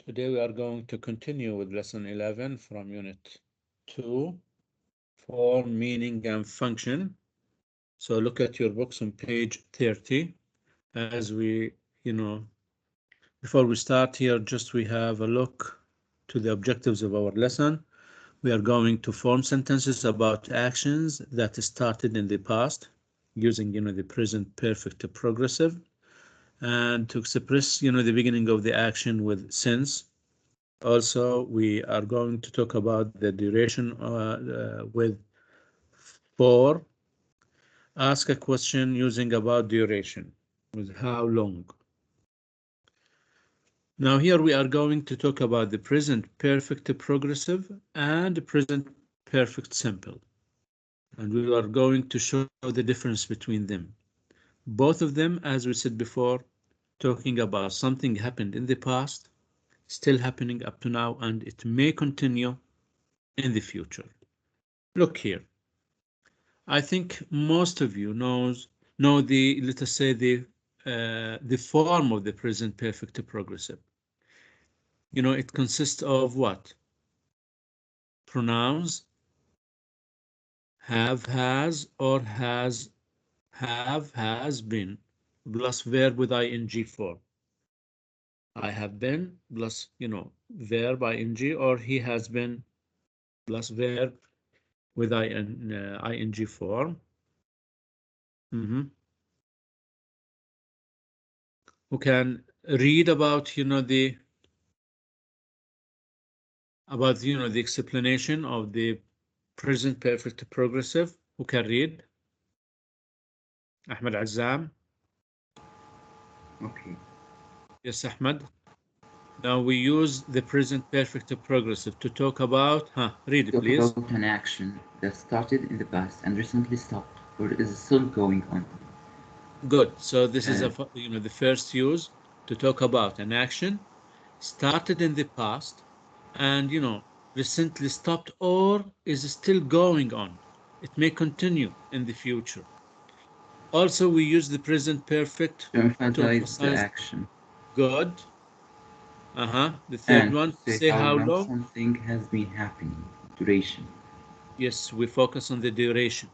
Today we are going to continue with lesson 11 from unit 2, form, meaning, and function. So look at your books on page 30. As we, before we start here, just we have a look to the objectives of our lesson. We are going to form sentences about actions that started in the past using, the present perfect progressive, and to express, the beginning of the action with since. Also, we are going to talk about the duration with for. Ask a question using about duration with how long. Now here we are going to talk about the present perfect progressive and present perfect simple. And we are going to show the difference between them. Both of them, as we said before, talking about something happened in the past, still happening up to now, and it may continue in the future. Look here. I think most of you know the, let us say, the form of the present perfect progressive. It consists of what? Pronouns have, has, or has been, plus verb with ing form. I have been plus, verb ing, or he has been plus verb with ing form. Who can read about, the explanation of the present perfect progressive? Who can read? Ahmed Azam. Okay. Yes, Ahmed. Now we use the present perfect progressive to talk about, read it, please. Talk about an action that started in the past and recently stopped or is still going on. Good. So this is the first use to talk about an action started in the past and recently stopped or is still going on. It may continue in the future. Also, we use the present perfect to emphasize the emphasize action. good. The third And one, to say say how how long long. something has been happening. Duration. Yes, we focus on the duration.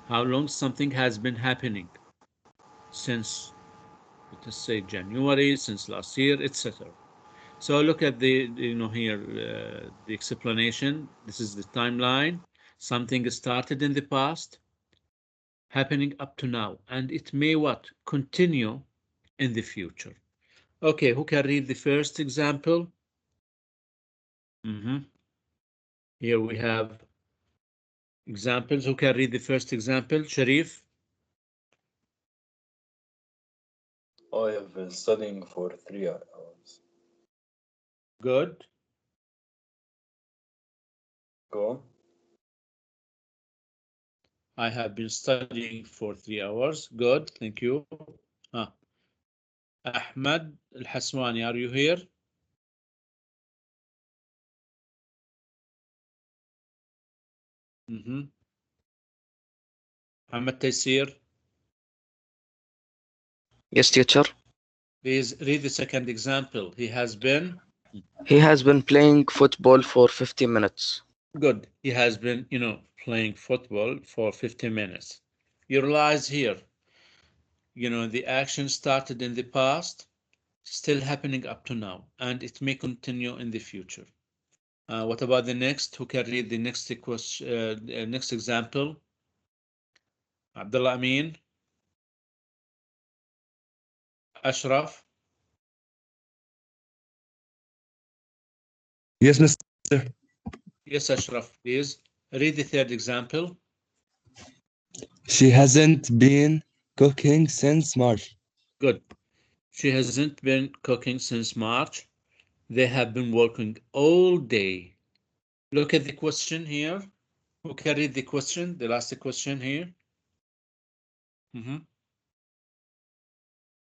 How long something has been happening since, let us say, January, since last year, etc. So look at the, here, the explanation. This is the timeline. Something started in the past, happening up to now, and it may what? Continue in the future. Okay, who can read the first example? Here we have examples. Who can read the first example? Sharif? I have been studying for 3 hours. Good. Go on. I have been studying for 3 hours. Good, thank you. Ahmed Al-Haswani, are you here? Ahmed Taysir? Yes, teacher. Please read the second example. He has been playing football for 50 minutes. good. He has been, playing football for 50 minutes. You realize here, the action started in the past, still happening up to now, and it may continue in the future. What about the next? Who can read the next question, next example? Abdullah Amin? Ashraf? Yes, Mr. Yes, Ashraf, please. Read the third example. She hasn't been cooking since March. Good. She hasn't been cooking since March. They have been working all day. Look at the question here. Who can read the question? The last question here.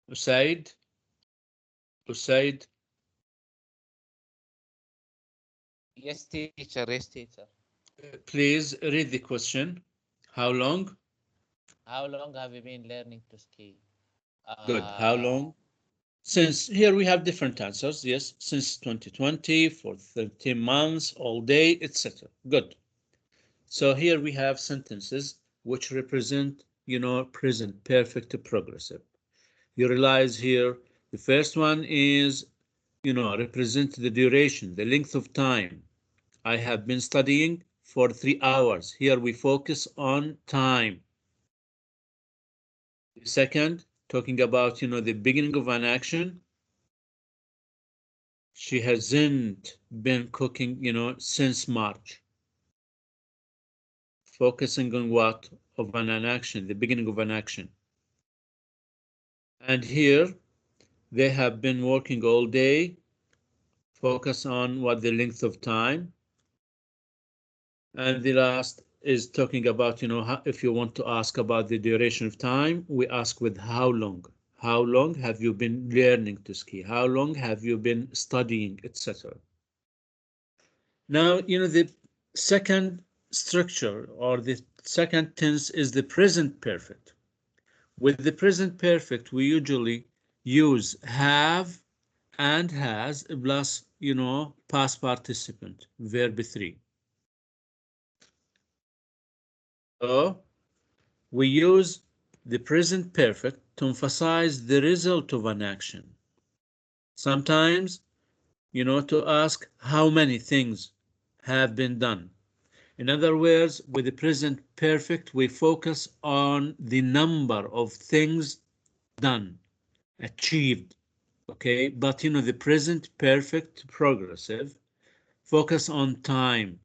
Usaid? Usaid? Yes, teacher. Yes, teacher. Please read the question. How long? How long have you been learning to ski? Good. How long? Since here we have different answers. Yes, since 2020, for 13 months, all day, etc. Good. So here we have sentences which represent, present perfect progressive. You realize here the first one is, represent the duration, the length of time. I have been studying for 3 hours. Here we focus on time. The second, talking about, the beginning of an action. She hasn't been cooking, since March. Focusing on what? Of an action, the beginning of an action. And here, they have been working all day. Focus on what the length of time. And the last is talking about, if you want to ask about the duration of time, we ask with how long. How long have you been learning to ski? How long have you been studying, etc. Now, the second structure or the second tense is the present perfect. With the present perfect, we usually use have and has plus, past participant, verb 3. So we use the present perfect to emphasize the result of an action. Sometimes, to ask how many things have been done. In other words, with the present perfect, we focus on the number of things done, achieved, okay? But, the present perfect progressive, focus on time,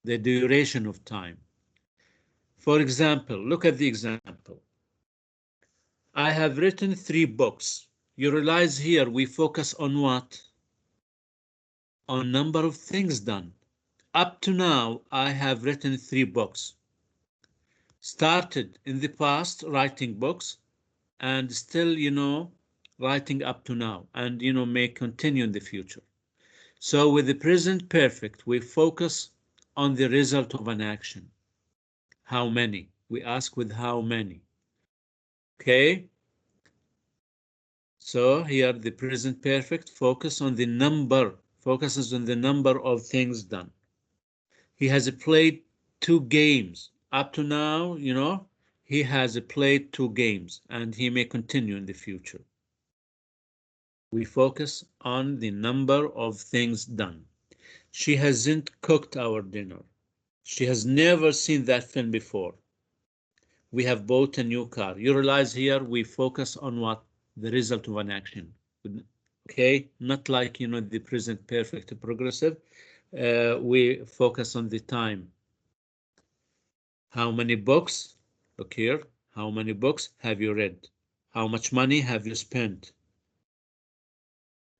the duration of time. For example, look at the example. I have written 3 books. You realize here we focus on what? On number of things done. Up to now, I have written 3 books. Started in the past writing books and still, writing up to now and, may continue in the future. So with the present perfect, we focus on the result of an action. How many? We ask with how many. Okay. So here the present perfect focuses on the number of things done. He has played 2 games. Up to now, he has played 2 games and he may continue in the future. We focus on the number of things done. She hasn't cooked our dinner. She has never seen that film before. We have bought a new car. You realize here we focus on what? The result of an action. Okay, not like, the present perfect progressive. We focus on the time. How many books? Look here. How many books have you read? How much money have you spent?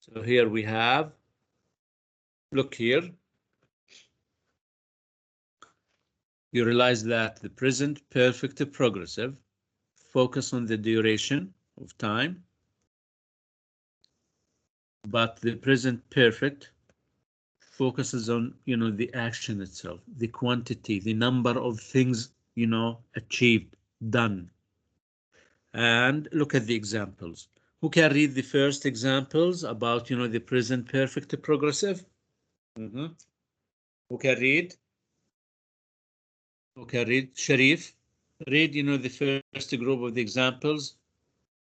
So here we have, look here. You realize that the present perfect progressive focus on the duration of time, but the present perfect focuses on, the action itself, the quantity, the number of things, achieved, done. And look at the examples. Who can read the first examples about, the present perfect progressive? Who can read? Who can read? Sharif, read, the first group of the examples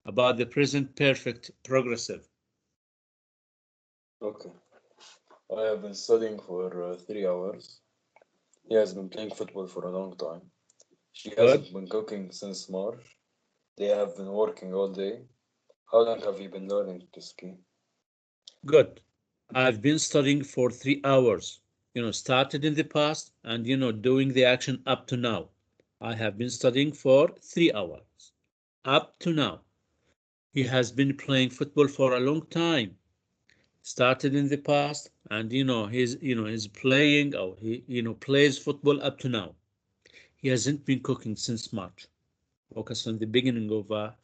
about the present perfect progressive. Okay. I have been studying for 3 hours. He has been playing football for a long time. She hasn't been cooking since March. They have been working all day. How long have you been learning to ski? Good. I've been studying for 3 hours. Started in the past and, doing the action up to now. I have been studying for 3 hours. Up to now. He has been playing football for a long time. Started in the past and, he's playing or he, plays football up to now. He hasn't been cooking since March. Focus on the beginning of a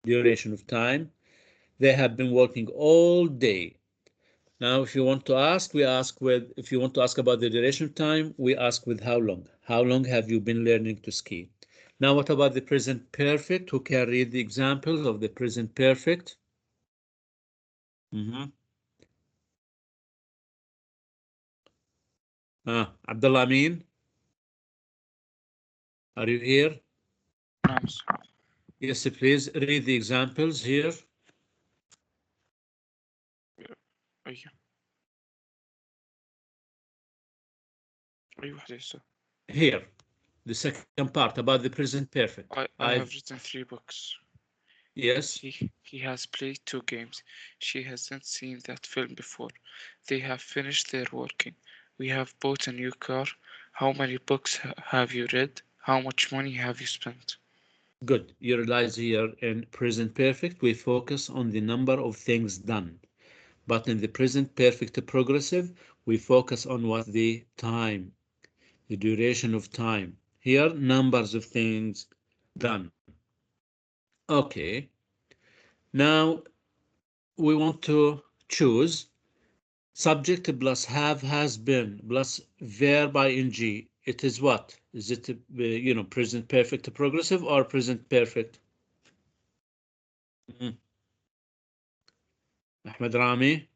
duration of time. They have been working all day. Now, if you want to ask, we ask with, if you want to ask about the duration of time, we ask with how long. How long have you been learning to ski? Now, what about the present perfect? Who can read the examples of the present perfect? Abdullah Amin, are you here? نعم سر. Yes, please read the examples here. أيوة أيوة يا سر. Here, the second part about the present perfect. I have written 3 books. Yes. He has played 2 games. She hasn't seen that film before. They have finished their working. We have bought a new car. How many books have you read? How much money have you spent? Good. You realize here in present perfect, we focus on the number of things done. But in the present perfect progressive, we focus on what the time, the duration of time. Here, numbers of things done. Okay. Now, we want to choose subject plus have, has been, plus verb ing. It is what? Is it, present perfect progressive or present perfect? Ahmed Rami?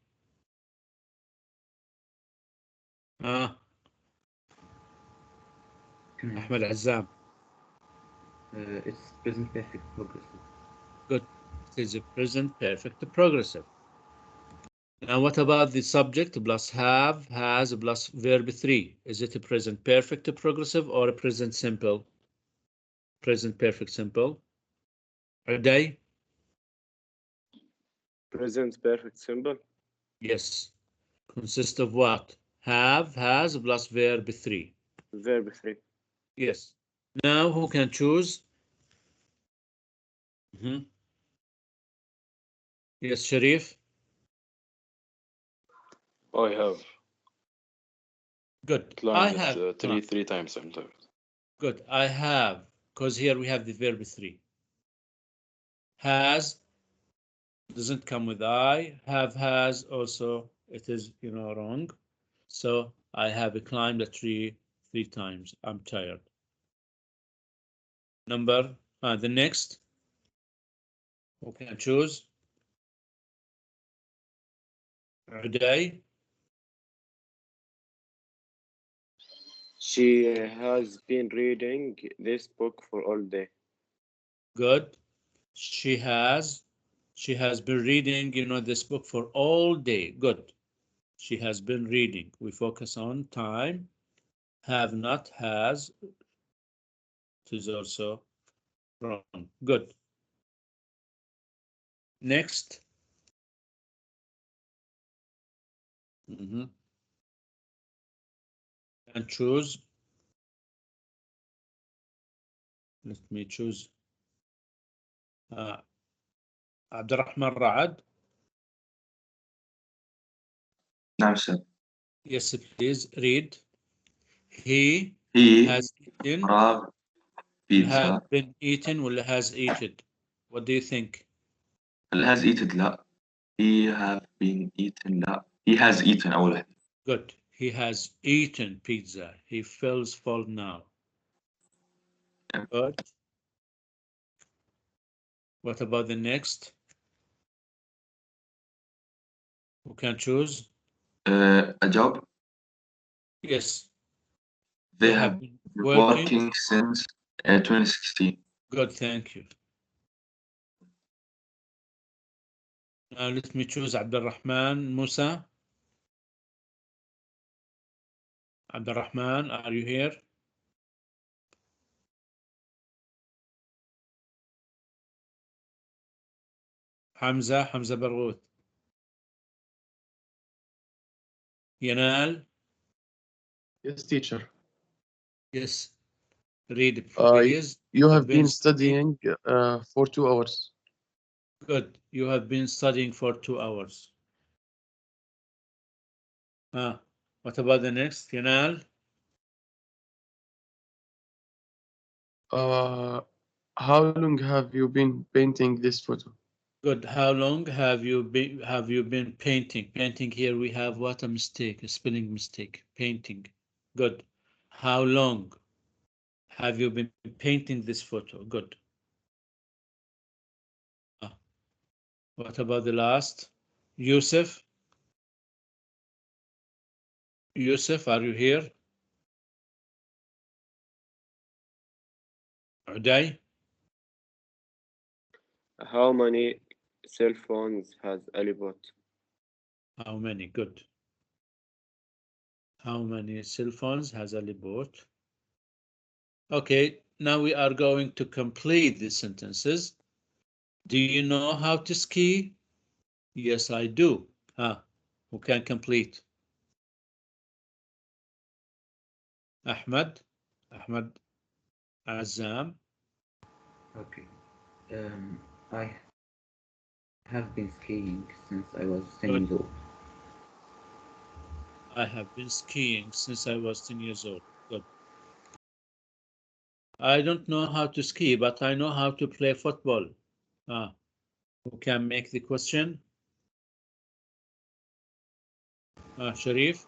Ahmed Azam? It's present perfect progressive. Good. It is a present perfect progressive. Now, what about the subject plus have, has, plus verb 3? Is it a present perfect progressive or a present simple? Present perfect simple. Uday? Present perfect simple. Yes. Consists of what? Have, has, plus verb 3. Verb 3. Yes. Now, who can choose? Yes, Sharif? I have Good. climbed I have. three times sometimes. Good. I have, because here we have the verb 3. Has doesn't come with I. Have, has also, it is, wrong. So I have climbed a tree 3 times. I'm tired. The next. Who can choose? Uday? She has been reading this book for all day. Good. She has been reading, this book for all day. Good. She has been reading. We focus on time. Have not, has. It is also wrong. Good. Next. And choose. Let me choose. Abdurrahman Ra'ad. نعم sir. Yes, please read. He has eaten. فراغ Has بيتزا. been eaten ولا has eaten? What do you think? has eaten لا. He have been eaten لا. He has eaten أول واحدة. Good. He has eaten pizza. He feels full now. Yeah. Good. What about the next? Who can choose? A job. Yes. They have been been working. working since 2016. Good, thank you. Now let me choose Abdurrahman Musa. Abdurrahman, are you here? Hamza Barghouth. Yanal? Yes, teacher. Yes. Read, please. You have been studying for 2 hours. Good. You have been studying for 2 hours. What about the next? Yanal? How long have you been painting this photo? Good. How long have you been painting? Painting here we have what? A mistake, a spelling mistake. Painting. Good. How long have you been painting this photo? Good. What about the last? Yusuf? Yusuf, are you here? Uday? How many cell phones has Ali bought? How many? Good. How many cell phones has Ali bought? Okay, now we are going to complete the sentences. Do you know how to ski? Yes, I do. Who can complete? Ahmed? Ahmed Azam? Okay. I have been skiing since I was 10 years old. I have been skiing since I was 10 years old. Good. I don't know how to ski, but I know how to play football. Who can make the question? Sharif?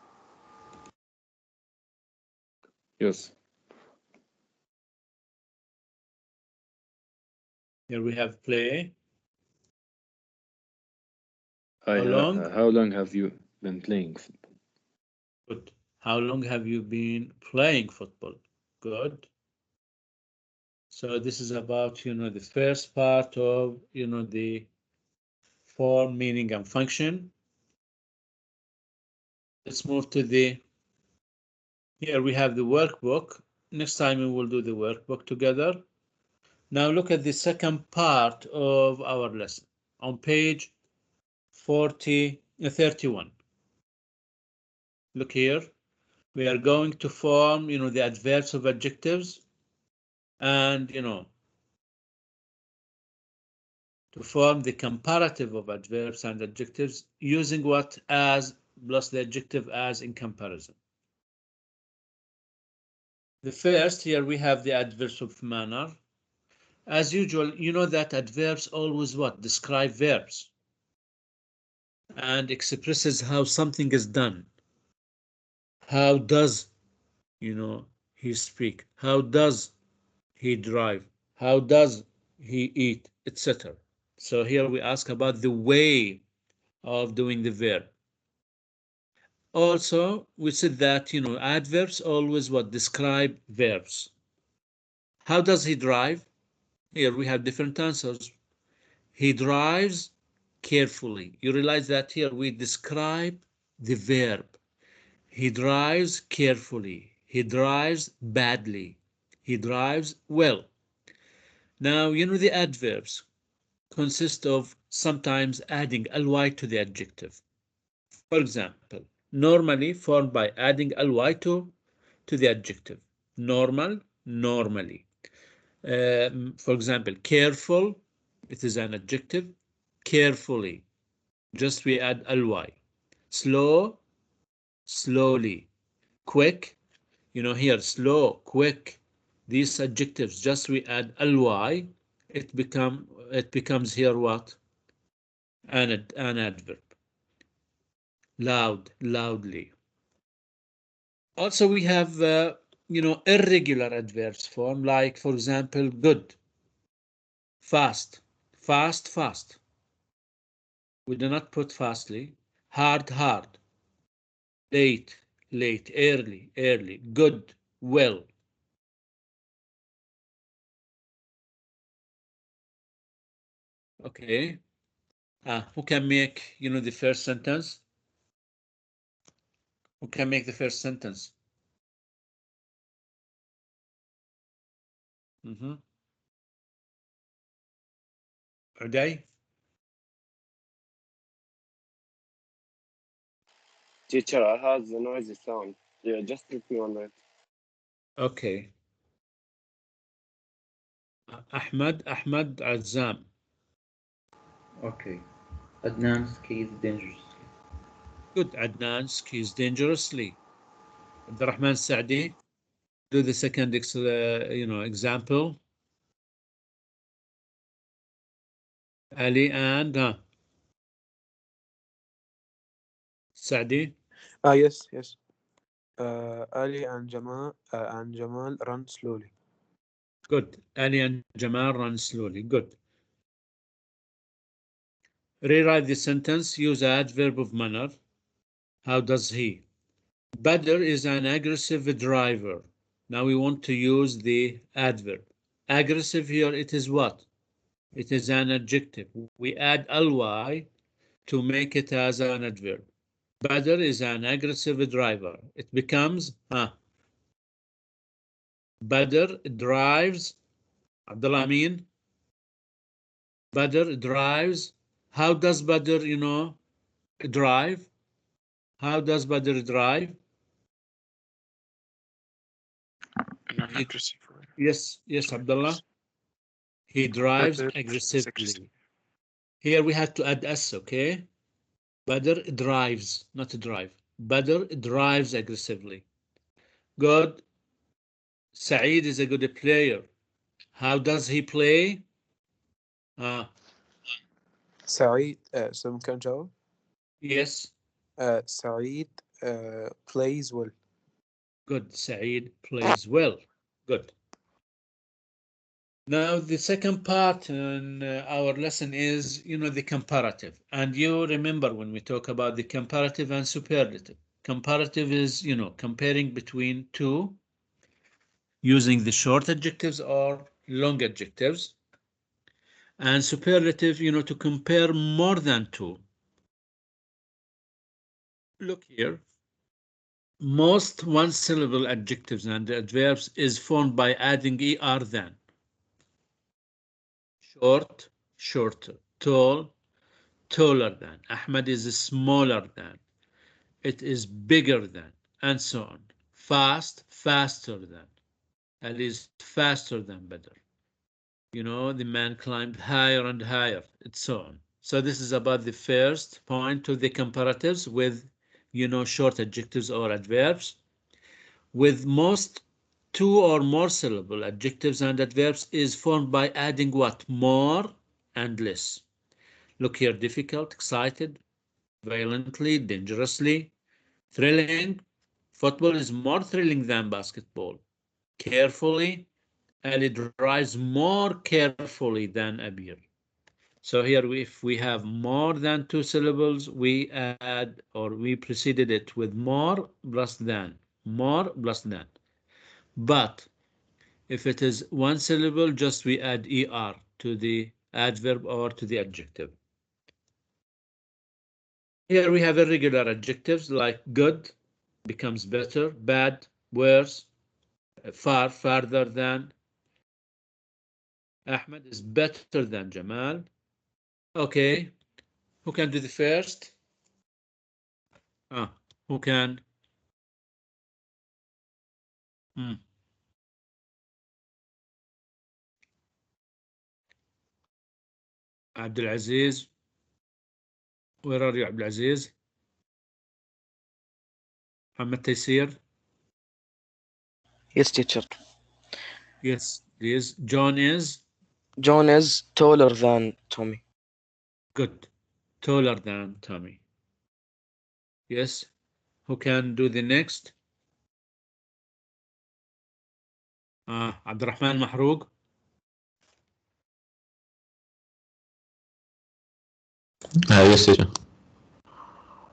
Yes. Here we have play. How long have you been playing football? Good. How long have you been playing football? Good. So this is about, the first part of, the form, meaning, and function. Let's move to here we have the workbook. Next time we will do the workbook together. Now look at the second part of our lesson on page 31. Look here. We are going to form, the adverbs of adjectives and, to form the comparative of adverbs and adjectives using what as plus the adjective as in comparison. The first here we have the adverbs of manner. As usual, you know that adverbs always what? Describe verbs and expresses how something is done. How does, he speak? How does he drive? How does he eat? Etc. So here we ask about the way of doing the verb. Also, we said that, adverbs always what? Describe verbs. How does he drive? Here we have different answers. He drives carefully. You realize that here we describe the verb. He drives carefully. He drives badly. He drives well. Now, the adverbs consist of sometimes adding ly to the adjective. For example, normally formed by adding ly to the adjective. Normal, normally. For example, careful, it is an adjective. Carefully, just we add ly. Slow, slowly. Quick, here slow, quick. These adjectives, just we add ly. It becomes here what? An adverb. Loud, loudly. Also, we have irregular adverbs form, like for example, good, fast, fast, fast. We do not put fastly. Hard, hard. Late, late. Early, early. Good, well. Okay. Who can make, the first sentence? Who can make the first sentence? Uday? Teacher, I heard the noisy sound. Yeah, just let me 1 minute. Okay. Ahmed Azam. Okay. Adnan skis dangerously. Good. Adnan skis dangerously. Abdurrahman Saadi, do the second example. Ali and Saadi. Yes. Ali and Jamal run slowly. Good. Ali and Jamal run slowly. Good. Rewrite the sentence, use adverb of manner. How does he? Badr is an aggressive driver. Now we want to use the adverb. Aggressive here, it is what? It is an adjective. We add ly to make it as an adverb. Badr is an aggressive driver. It becomes, Badr drives, Abdullah Amin. Badr drives. How does Badr, drive? How does Badr drive? Yes, Abdullah. He drives aggressively. Here we have to add S, okay? Badr drives, not drive. Badr drives aggressively. Good. Saeed is a good player. How does he play? سعيد ممكن نجاوب؟ Yes. سعيد plays well. Good. Saeed plays well. Good. Now, the second part in our lesson is, the comparative. And you remember when we talk about the comparative and superlative. Comparative is, comparing between two using the short adjectives or long adjectives. And superlative, to compare more than two. Look here. Most one-syllable adjectives and adverbs is formed by adding er than. Short, shorter. Tall, taller than. Ahmed is smaller than. It is bigger than, and so on. Fast, faster than. Ali is faster than Badr. The man climbed higher and higher, and so on. So this is about the first point to the comparatives with, short adjectives or adverbs. With most two or more syllable adjectives and adverbs is formed by adding what? More and less. Look here, difficult, excited, violently, dangerously, thrilling. Football is more thrilling than basketball. Carefully, Ali drives more carefully than Abir. So here, if we have more than two syllables, we add or we preceded it with more plus than. More plus than. But if it is one syllable, just we add er to the adverb or to the adjective. Here we have irregular adjectives like good becomes better, bad, worse, far, farther than. Ahmed is better than Jamal. Okay, who can do the first? Who can? Abdul Aziz. Where are you, Abdul Aziz? Muhammad Taysir. Yes, teacher. Yes, please. John is? John is taller than Tommy. Good. Taller than Tommy. Yes. Who can do the next? Abdurrahman Mahroug. Yes, teacher.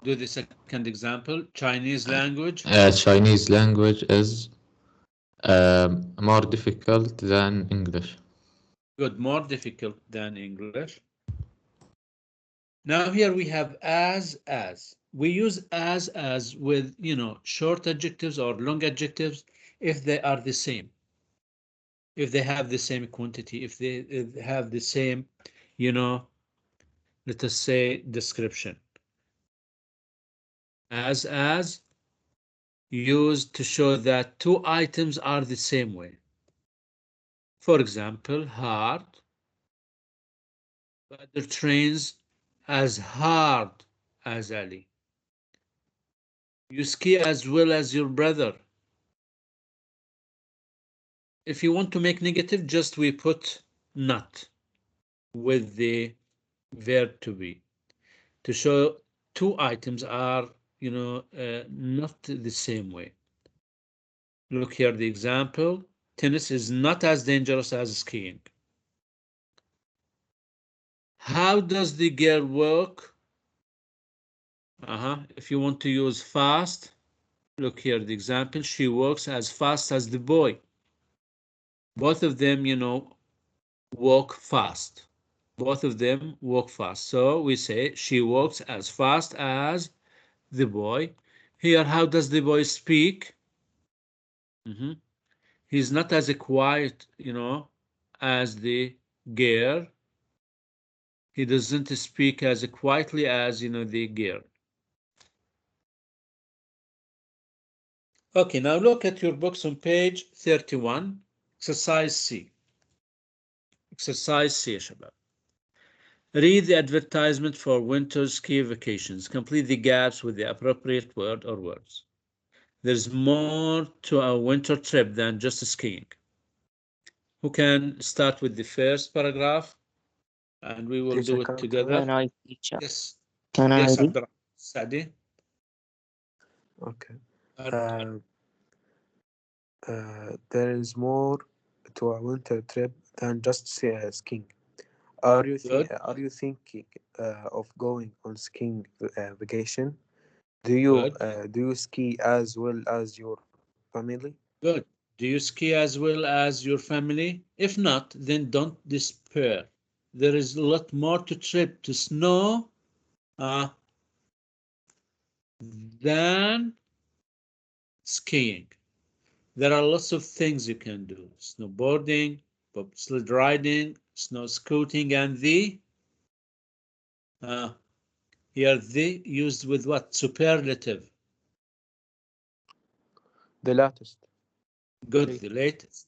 Do the second example. Chinese language. Chinese language is more difficult than English. Good. More difficult than English. Now here we have as. We use as with, short adjectives or long adjectives if they are the same. If they have the same quantity, if they have the same, let us say description. As used to show that two items are the same way. For example, hard. Badr trains as hard as Ali. You ski as well as your brother. If you want to make negative, just we put not with the verb to be to show two items are, not the same way. Look here, the example. Tennis is not as dangerous as skiing. How does the girl work? If you want to use fast, look here, the example, she works as fast as the boy. Both of them, you know, walk fast. Both of them walk fast. So we say she walks as fast as the boy. Here, how does the boy speak? He's not as quiet, you know, as the girl. He doesn't speak as quietly as, you know, the girl. Okay, now look at your books on page 31, exercise C. Exercise C, Shabab. Read the advertisement for winter ski vacations. Complete the gaps with the appropriate word or words. There's more to a winter trip than just skiing. Who can start with the first paragraph? And we will Teacher, do it together. Can I, teacher? Yes. Can I Yes, read? Abdurrahman Sadi. Okay. There is more to a winter trip than just skiing. Are you thinking of going on skiing vacation? Do you ski as well as your family? Good. Do you ski as well as your family? If not, then don't despair. There is a lot more to trip to snow than skiing. There are lots of things you can do. Snowboarding, bobsled riding, snow scooting, and the here the used with what? Superlative. The latest. Good, the latest.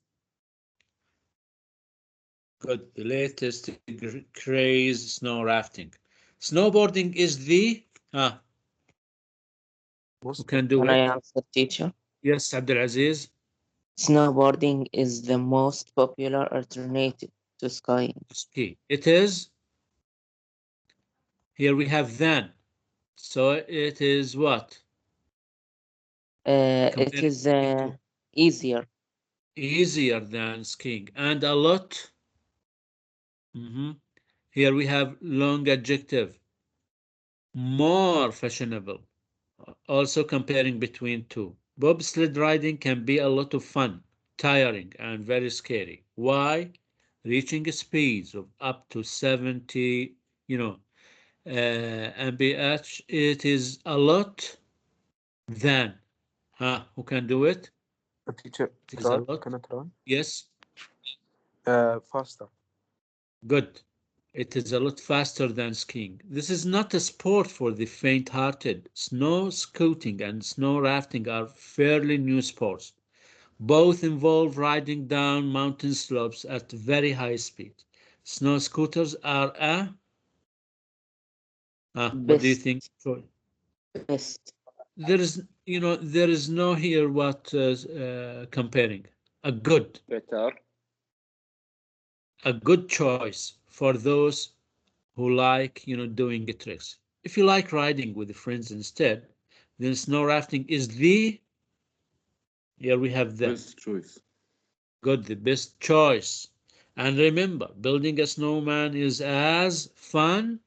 Good, the latest craze, snow rafting. Snowboarding is the who can do Can it? I answer, teacher? Yes, Abdulaziz. Snowboarding is the most popular alternative to skiing. Ski. It is. Here we have then. So it is what? It is easier. Easier than skiing. And a lot. Here we have long adjective. More fashionable. Also comparing between two. Bobsled riding can be a lot of fun, tiring, and very scary. Why? Reaching speeds of up to 70, mph, it is a lot than. Who can do it? Teacher, It is a lot. can I try? Yes. Faster. Good. It is a lot faster than skiing. This is not a sport for the faint-hearted. Snow scooting and snow rafting are fairly new sports. Both involve riding down mountain slopes at very high speed. Snow scooters are what do you think? Best. There is no here what comparing. A good choice for those who like, doing the tricks. If you like riding with friends instead, then snow rafting is here we have the best choice. Good, the best choice. And remember, building a snowman is as fun.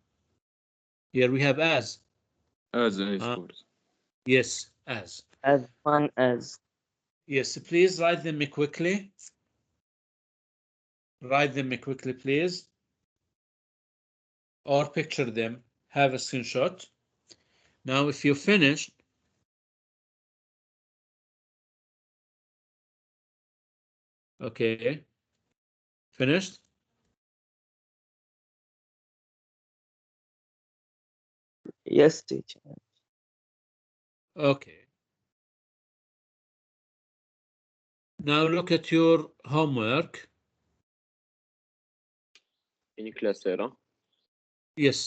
Here we have as. As any sport. Yes, as. As fun as. Yes, please write them quickly. Write them quickly, please. Or picture them. Have a screenshot. Now, if you finished, okay, finished? Yes, teacher. Okay. Now look at your homework. In class, Yes.